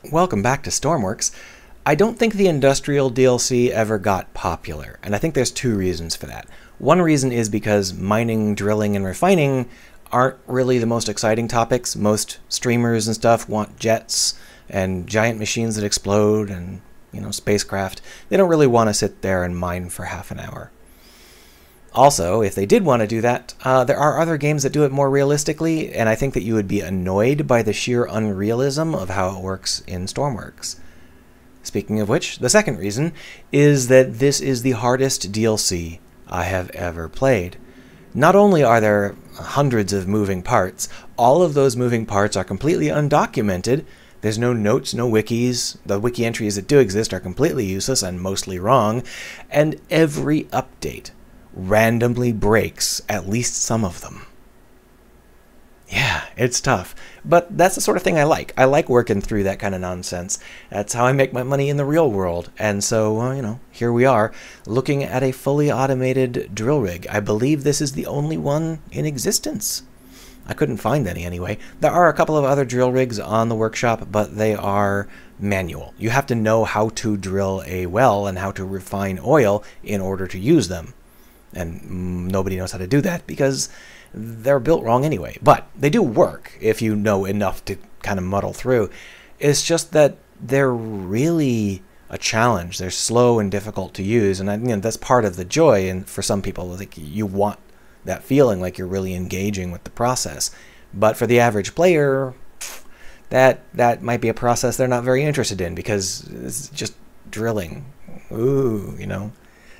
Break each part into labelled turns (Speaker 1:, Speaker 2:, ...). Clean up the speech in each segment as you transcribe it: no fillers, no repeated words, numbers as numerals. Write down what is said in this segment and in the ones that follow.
Speaker 1: Welcome back to Stormworks. I don't think the industrial DLC ever got popular, and I think there's two reasons for that. One reason is because mining, drilling, and refining aren't really the most exciting topics. Most streamers and stuff want jets and giant machines that explode and, spacecraft. They don't really want to sit there and mine for half an hour. Also, if they did want to do that, there are other games that do it more realistically, and I think that you would be annoyed by the sheer unrealism of how it works in Stormworks. Speaking of which, the second reason is that this is the hardest DLC I have ever played. Not only are there hundreds of moving parts, all of those moving parts are completely undocumented. There's no notes, no wikis. The wiki entries that do exist are completely useless and mostly wrong, and every update randomly breaks at least some of them. Yeah, it's tough. But that's the sort of thing I like. I like working through that kind of nonsense. That's how I make my money in the real world. And so, here we are, looking at a fully automated drill rig. I believe this is the only one in existence. I couldn't find any anyway. There are a couple of other drill rigs on the workshop, but they are manual. You have to know how to drill a well and how to refine oil in order to use them. And nobody knows how to do that because they're built wrong anyway. But they do work if you know enough to kind of muddle through. It's just that they're really a challenge. They're slow and difficult to use, and that's part of the joy. And for some people, like, you want that feeling like you're really engaging with the process. But for the average player, that might be a process they're not very interested in because it's just drilling. Ooh.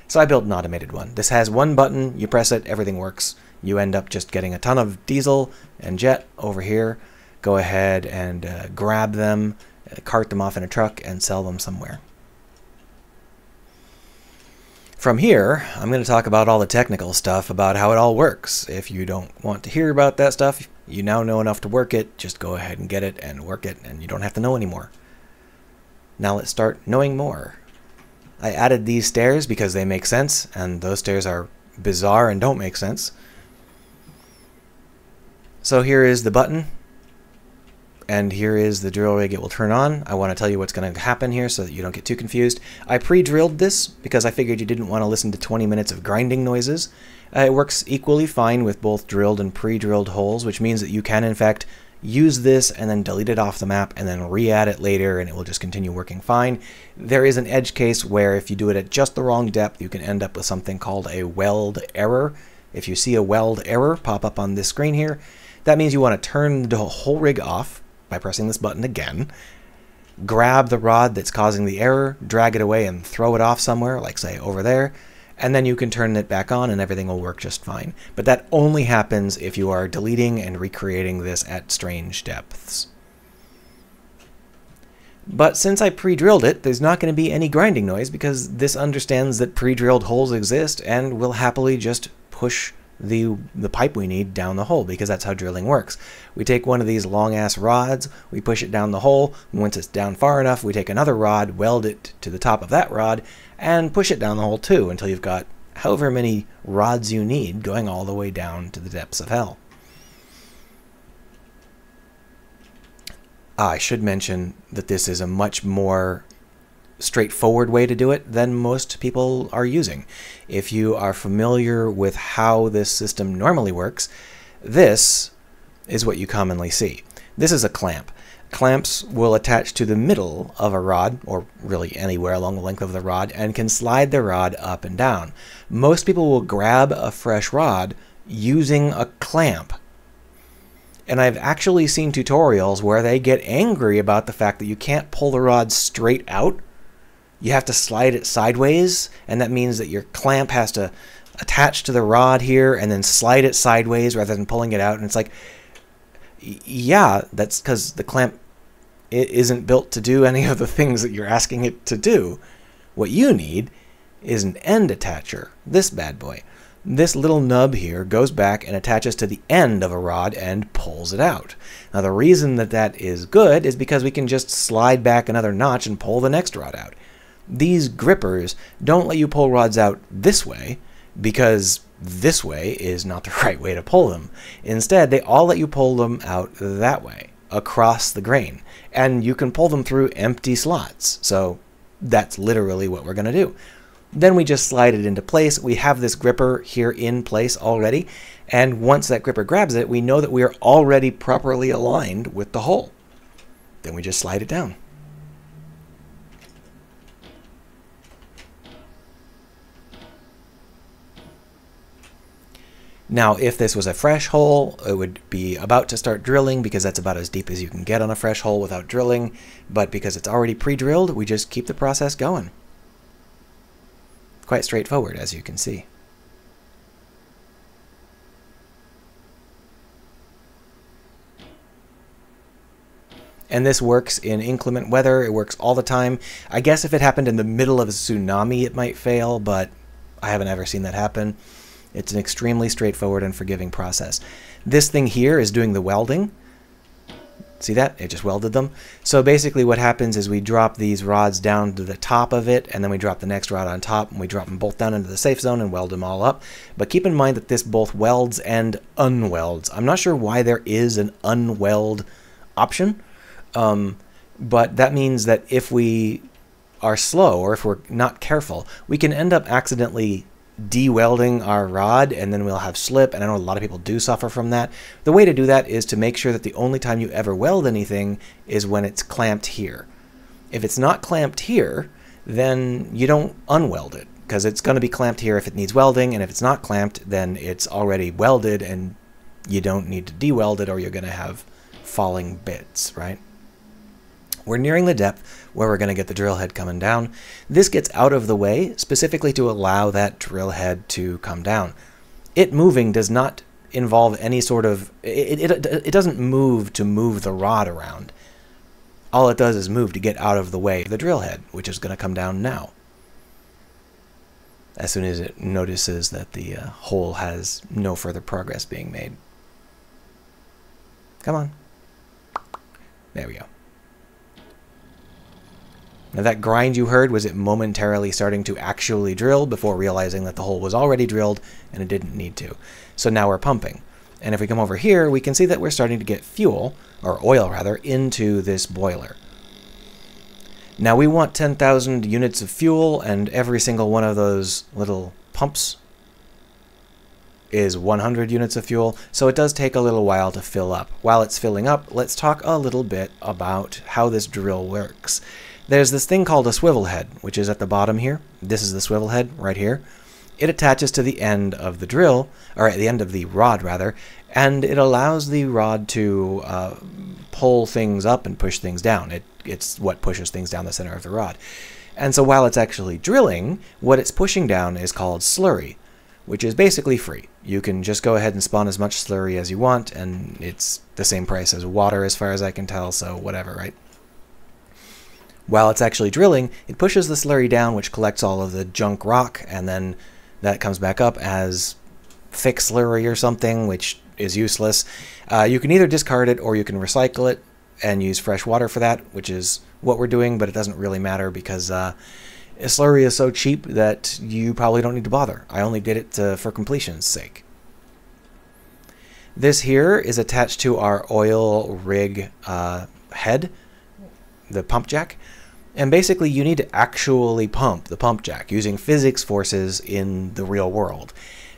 Speaker 1: So I built an automated one. This has one button, you press it, everything works. You end up just getting a ton of diesel and jet over here. Go ahead and grab them, cart them off in a truck, and sell them somewhere. From here, I'm going to talk about all the technical stuff about how it all works. If you don't want to hear about that stuff, you now know enough to work it. Just go ahead and get it and work it, and you don't have to know anymore. Now let's start knowing more. I added these stairs because they make sense, and those stairs are bizarre and don't make sense. So here is the button, and here is the drill rig it will turn on. I want to tell you what's going to happen here so that you don't get too confused. I pre-drilled this because I figured you didn't want to listen to 20 minutes of grinding noises. It works equally fine with both drilled and pre-drilled holes, which means that you can in fact use this and then delete it off the map and then re-add it later, and it will just continue working fine. There is an edge case where if you do it at just the wrong depth, you can end up with something called a weld error. If you see a weld error pop up on this screen here, that means you want to turn the whole rig off by pressing this button again, grab the rod that's causing the error, drag it away and throw it off somewhere, like say over there, and then you can turn it back on and everything will work just fine. But that only happens if you are deleting and recreating this at strange depths. But since I pre-drilled it, there's not going to be any grinding noise because this understands that pre-drilled holes exist and will happily just push the pipe we need down the hole, because that's how drilling works. We take one of these long-ass rods, we push it down the hole, and once it's down far enough, we take another rod, weld it to the top of that rod, and push it down the hole too, until you've got however many rods you need going all the way down to the depths of hell. I should mention that this is a much more straightforward way to do it than most people are using. If you are familiar with how this system normally works, this is what you commonly see. This is a clamp. Clamps will attach to the middle of a rod, or really anywhere along the length of the rod, and can slide the rod up and down. Most people will grab a fresh rod using a clamp. And I've actually seen tutorials where they get angry about the fact that you can't pull the rod straight out. You have to slide it sideways, and that means that your clamp has to attach to the rod here and then slide it sideways rather than pulling it out. And it's like, yeah, that's because the clamp isn't built to do any of the things that you're asking it to do. What you need is an end attacher, this bad boy. This little nub here goes back and attaches to the end of a rod and pulls it out. Now the reason that that is good is because we can just slide back another notch and pull the next rod out. These grippers don't let you pull rods out this way because this way is not the right way to pull them. Instead, they all let you pull them out that way, across the grain. And you can pull them through empty slots. So that's literally what we're going to do. Then we just slide it into place. We have this gripper here in place already. And once that gripper grabs it, we know that we are already properly aligned with the hole. Then we just slide it down. Now, if this was a fresh hole, it would be about to start drilling because that's about as deep as you can get on a fresh hole without drilling. But because it's already pre-drilled, we just keep the process going. Quite straightforward, as you can see. And this works in inclement weather. It works all the time. I guess if it happened in the middle of a tsunami, it might fail, but I haven't ever seen that happen. It's an extremely straightforward and forgiving process. This thing here is doing the welding. See that? It just welded them. So basically what happens is we drop these rods down to the top of it, and then we drop the next rod on top, and we drop them both down into the safe zone and weld them all up. But keep in mind that this both welds and unwelds. I'm not sure why there is an unweld option, but that means that if we are slow or if we're not careful, we can end up accidentally de-welding our rod, and then we'll have slip, and I know a lot of people do suffer from that. The way to do that is to make sure that the only time you ever weld anything is when it's clamped here. If it's not clamped here, then you don't unweld it, because it's going to be clamped here if it needs welding, and if it's not clamped, then it's already welded, and you don't need to de-weld it, or you're going to have falling bits, right? We're nearing the depth where we're going to get the drill head coming down. This gets out of the way specifically to allow that drill head to come down. It moving does not involve any sort of... It doesn't move to move the rod around. All it does is move to get out of the way of the drill head, which is going to come down now, as soon as it notices that the hole has no further progress being made. Come on. There we go. Now that grind you heard was it momentarily starting to actually drill before realizing that the hole was already drilled and it didn't need to. So now we're pumping. And if we come over here, we can see that we're starting to get fuel, or oil rather, into this boiler. Now we want 10,000 units of fuel, and every single one of those little pumps is 100 units of fuel, so it does take a little while to fill up. While it's filling up, let's talk a little bit about how this drill works. There's this thing called a swivel head, which is at the bottom here. This is the swivel head right here. It attaches to the end of the drill, or at the end of the rod rather, and it allows the rod to pull things up and push things down. It's what pushes things down the center of the rod. And so while it's actually drilling, what it's pushing down is called slurry, which is basically free. You can just go ahead and spawn as much slurry as you want, and it's the same price as water as far as I can tell, so whatever, right? While it's actually drilling, it pushes the slurry down, which collects all of the junk rock, and then that comes back up as thick slurry or something, which is useless. You can either discard it or you can recycle it and use fresh water for that, which is what we're doing, but it doesn't really matter because slurry is so cheap that you probably don't need to bother. I only did it for completion's sake. This here is attached to our oil rig head, the pump jack. And basically you need to actually pump the pump jack using physics forces in the real world.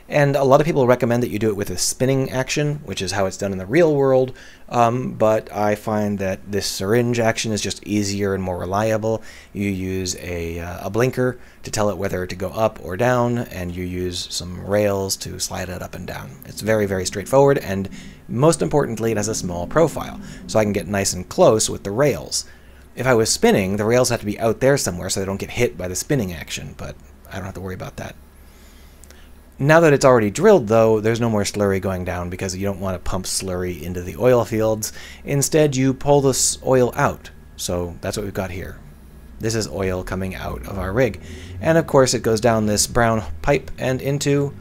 Speaker 1: And a lot of people recommend that you do it with a spinning action, which is how it's done in the real world, but I find that this syringe action is just easier and more reliable. You use a blinker to tell it whether to go up or down, and you use some rails to slide it up and down. It's very, very straightforward, and most importantly, it has a small profile, so I can get nice and close with the rails. If I was spinning, the rails have to be out there somewhere so they don't get hit by the spinning action, but I don't have to worry about that. Now that it's already drilled, though, there's no more slurry going down because you don't want to pump slurry into the oil fields. Instead, you pull this oil out. So that's what we've got here. This is oil coming out of our rig. And of course, it goes down this brown pipe and into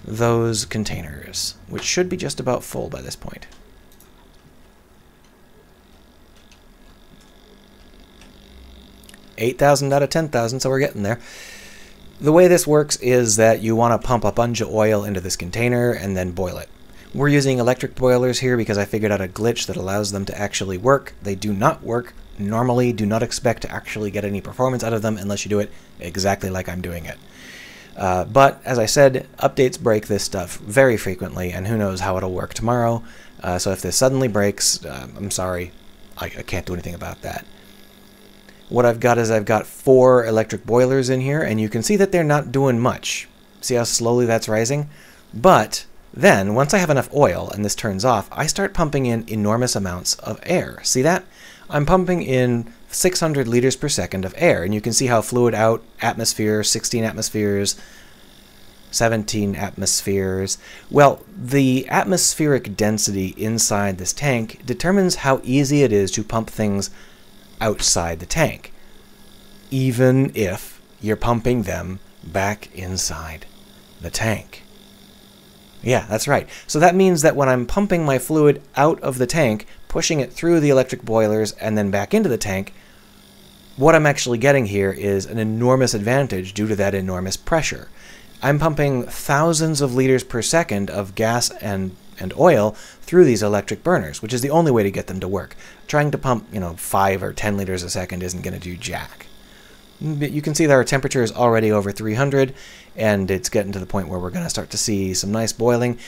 Speaker 1: those containers, which should be just about full by this point. $8,000 out of 10,000, so we're getting there. The way this works is that you want to pump a bunch of oil into this container and then boil it. We're using electric boilers here because I figured out a glitch that allows them to actually work. They do not work normally. Do not expect to actually get any performance out of them unless you do it exactly like I'm doing it. But, as I said, updates break this stuff very frequently, and who knows how it'll work tomorrow. So if this suddenly breaks, I'm sorry, I can't do anything about that. What I've got is I've got 4 electric boilers in here, and you can see that they're not doing much. See how slowly that's rising? But then, once I have enough oil and this turns off, I start pumping in enormous amounts of air. See that? I'm pumping in 600 liters per second of air, and you can see how fluid out, atmosphere, 16 atmospheres, 17 atmospheres. Well, the atmospheric density inside this tank determines how easy it is to pump things outside the tank, even if you're pumping them back inside the tank. Yeah, that's right. So that means that when I'm pumping my fluid out of the tank, pushing it through the electric boilers and then back into the tank, what I'm actually getting here is an enormous advantage due to that enormous pressure. I'm pumping thousands of liters per second of gas and oil through these electric burners, which is the only way to get them to work. Trying to pump, 5 or 10 liters a second isn't going to do jack. You can see that our temperature is already over 300, and it's getting to the point where we're going to start to see some nice boiling.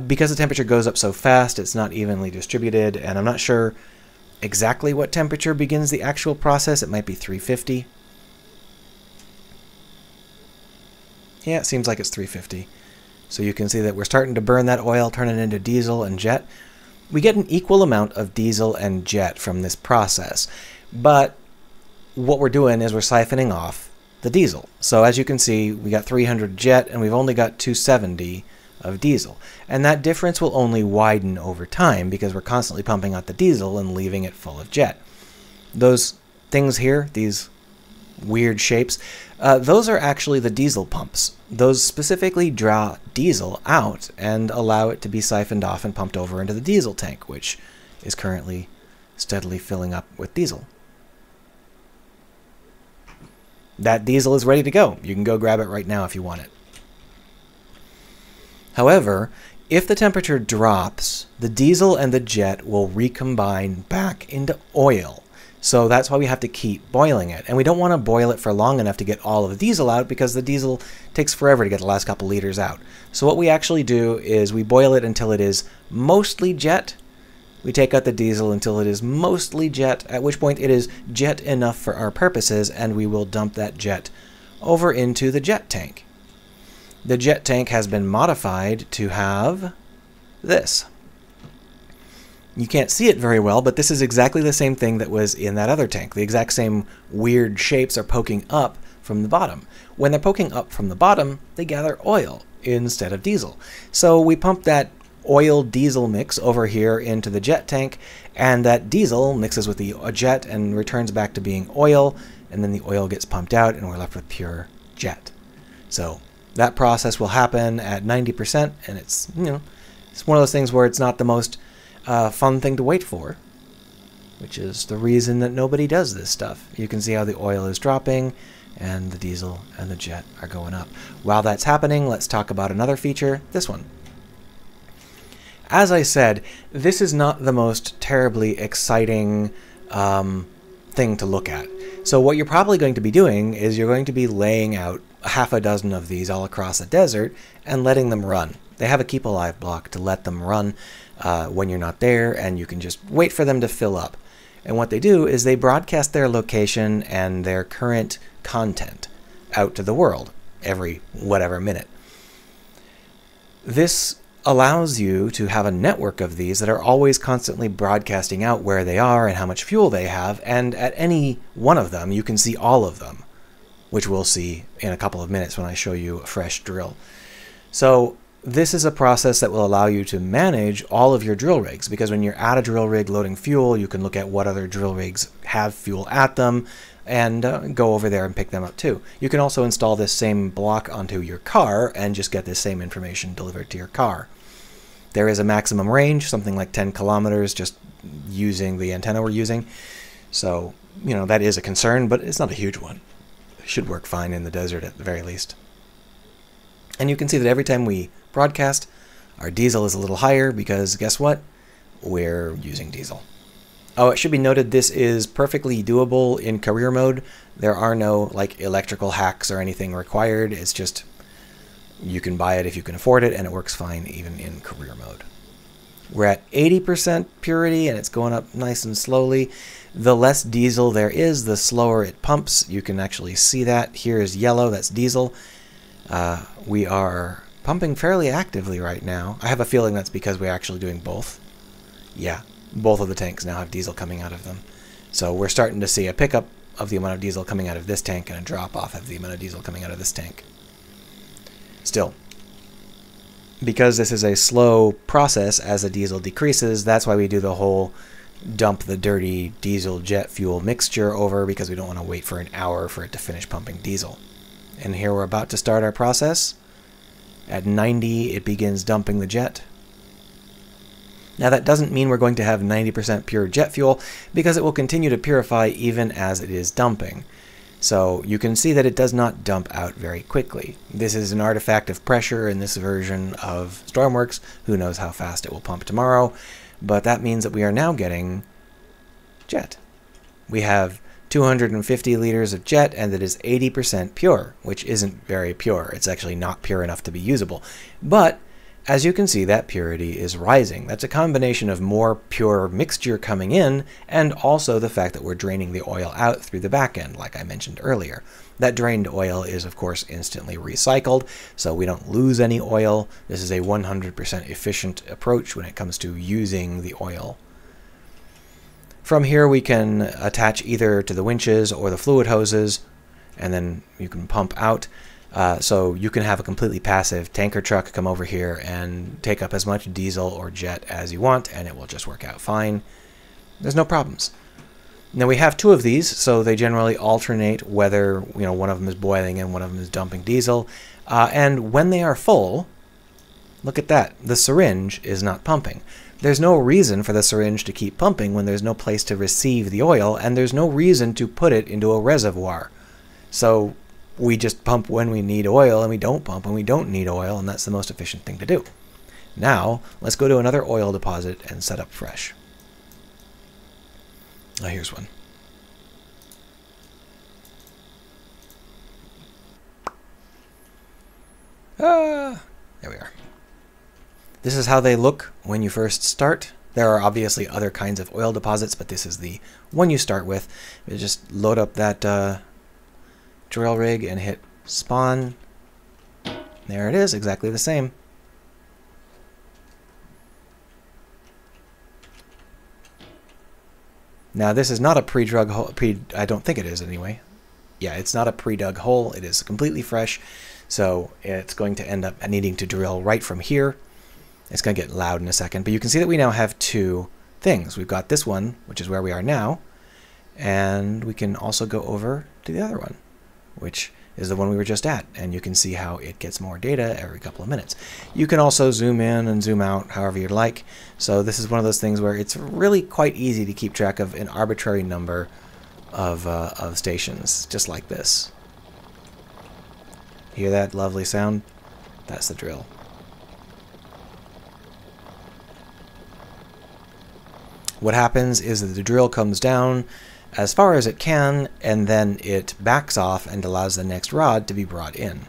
Speaker 1: Because the temperature goes up so fast, it's not evenly distributed, and I'm not sure exactly what temperature begins the actual process. It might be 350. Yeah, it seems like it's 350. So you can see that we're starting to burn that oil, turn it into diesel and jet. We get an equal amount of diesel and jet from this process, but what we're doing is we're siphoning off the diesel. So as you can see, we got 300 jet and we've only got 270 of diesel. And that difference will only widen over time because we're constantly pumping out the diesel and leaving it full of jet. Those things here, these weird shapes, those are actually the diesel pumps. Those specifically draw diesel out and allow it to be siphoned off and pumped over into the diesel tank, which is currently steadily filling up with diesel. That diesel is ready to go. You can go grab it right now if you want it. However, if the temperature drops, the diesel and the jet will recombine back into oil. So that's why we have to keep boiling it. And we don't want to boil it for long enough to get all of the diesel out because the diesel takes forever to get the last couple liters out. So what we actually do is we boil it until it is mostly jet. We take out the diesel until it is mostly jet, at which point it is jet enough for our purposes, and we will dump that jet over into the jet tank. The jet tank has been modified to have this. You can't see it very well, but this is exactly the same thing that was in that other tank. The exact same weird shapes are poking up from the bottom. When they're poking up from the bottom, they gather oil instead of diesel. So we pump that oil-diesel mix over here into the jet tank, and that diesel mixes with the jet and returns back to being oil, and then the oil gets pumped out and we're left with pure jet. So that process will happen at 90%, and it's, it's one of those things where it's not the most fun thing to wait for, which is the reason that nobody does this stuff. You can see how the oil is dropping and the diesel and the jet are going up. While that's happening, let's talk about another feature, this one. As I said, this is not the most terribly exciting thing to look at. So what you're probably going to be doing is you're going to be laying out half a dozen of these all across the desert and letting them run. They have a keep alive block to let them run when you're not there, and you can just wait for them to fill up. And what they do is they broadcast their location and their current content out to the world every whatever minute. This allows you to have a network of these that are always constantly broadcasting out where they are and how much fuel they have, and at any one of them you can see all of them, which we'll see in a couple of minutes when I show you a fresh drill. So this is a process that will allow you to manage all of your drill rigs, because when you're at a drill rig loading fuel, you can look at what other drill rigs have fuel at them and go over there and pick them up too. You can also install this same block onto your car and just get this same information delivered to your car. There is a maximum range, something like 10 kilometers, just using the antenna we're using. So, that is a concern, but it's not a huge one. It should work fine in the desert at the very least. And you can see that every time we broadcast, Our diesel is a little higher because guess what? We're using diesel. Oh, it should be noted this is perfectly doable in career mode. There are no like electrical hacks or anything required. It's just you can buy it if you can afford it, and it works fine even in career mode. We're at 80% purity, and it's going up nice and slowly. The less diesel there is, the slower it pumps. You can actually see that. Here is yellow, that's diesel. We are pumping fairly actively right now. I have a feeling that's because we're actually doing both. Yeah, both of the tanks now have diesel coming out of them. So we're starting to see a pickup of the amount of diesel coming out of this tank and a drop off of the amount of diesel coming out of this tank. Still, because this is a slow process as the diesel decreases, that's why we do the whole dump the dirty diesel jet fuel mixture over, because we don't want to wait for an hour for it to finish pumping diesel. And here we're about to start our process. At 90, it begins dumping the jet. Now that doesn't mean we're going to have 90% pure jet fuel, because it will continue to purify even as it is dumping. So you can see that it does not dump out very quickly. This is an artifact of pressure in this version of Stormworks. Who knows how fast it will pump tomorrow, but that means that we are now getting jet. We have 250 liters of jet, and it is 80% pure, which isn't very pure. It's actually not pure enough to be usable. But as you can see, that purity is rising. That's a combination of more pure mixture coming in, and also the fact that we're draining the oil out through the back end, like I mentioned earlier. That drained oil is, of course, instantly recycled, so we don't lose any oil. This is a 100% efficient approach when it comes to using the oil. From here, we can attach either to the winches or the fluid hoses, and then you can pump out. So you can have a completely passive tanker truck come over here and take up as much diesel or jet as you want, and it will just work out fine. There's no problems. Now we have two of these, so they generally alternate whether one of them is boiling and one of them is dumping diesel. And when they are full, look at that. The syringe is not pumping. There's no reason for the syringe to keep pumping when there's no place to receive the oil, and there's no reason to put it into a reservoir. So we just pump when we need oil, and we don't pump when we don't need oil, and that's the most efficient thing to do. Now, let's go to another oil deposit and set up fresh. Oh, here's one. There we are. This is how they look when you first start. There are obviously other kinds of oil deposits, but this is the one you start with. You just load up that drill rig and hit spawn. There it is, exactly the same. Now this is not a pre-dug hole. I don't think it is anyway. Yeah, it's not a pre-dug hole. It is completely fresh, so it's going to end up needing to drill right from here. It's going to get loud in a second, but you can see that we now have two things. We've got this one, which is where we are now, and we can also go over to the other one, which is the one we were just at, and you can see how it gets more data every couple of minutes. You can also zoom in and zoom out however you'd like. So this is one of those things where it's really quite easy to keep track of an arbitrary number of stations, just like this. Hear that lovely sound? That's the drill. What happens is that the drill comes down as far as it can, and then it backs off and allows the next rod to be brought in.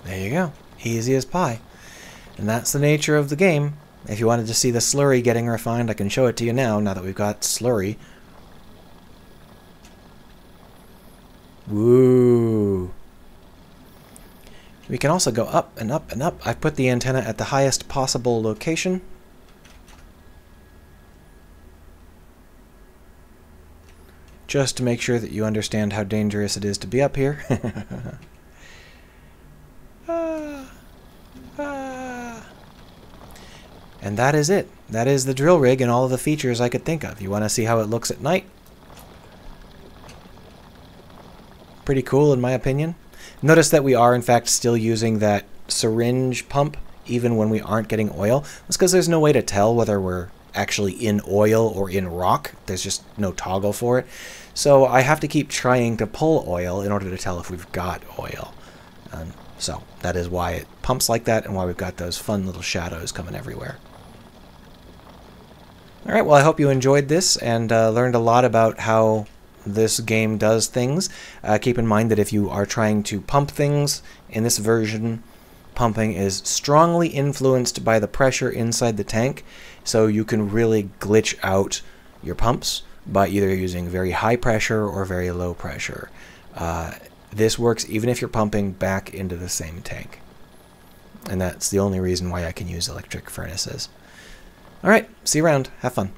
Speaker 1: There you go. Easy as pie. And that's the nature of the game. If you wanted to see the slurry getting refined, I can show it to you now that we've got slurry. Woo! We can also go up and up and up. I've put the antenna at the highest possible location. Just to make sure that you understand how dangerous it is to be up here. And that is it. That is the drill rig and all of the features I could think of. You want to see how it looks at night? pretty cool in my opinion. Notice that we are in fact still using that syringe pump even when we aren't getting oil. That's because there's no way to tell whether we're actually in oil or in rock. There's just no toggle for it. So I have to keep trying to pull oil in order to tell if we've got oil. So that is why it pumps like that and why we've got those fun little shadows coming everywhere. Alright, well I hope you enjoyed this and learned a lot about how this game does things. Keep in mind that if you are trying to pump things in this version, pumping is strongly influenced by the pressure inside the tank, so you can really glitch out your pumps by either using very high pressure or very low pressure. This works even if you're pumping back into the same tank. And that's the only reason why I can use electric furnaces. Alright, see you around. Have fun.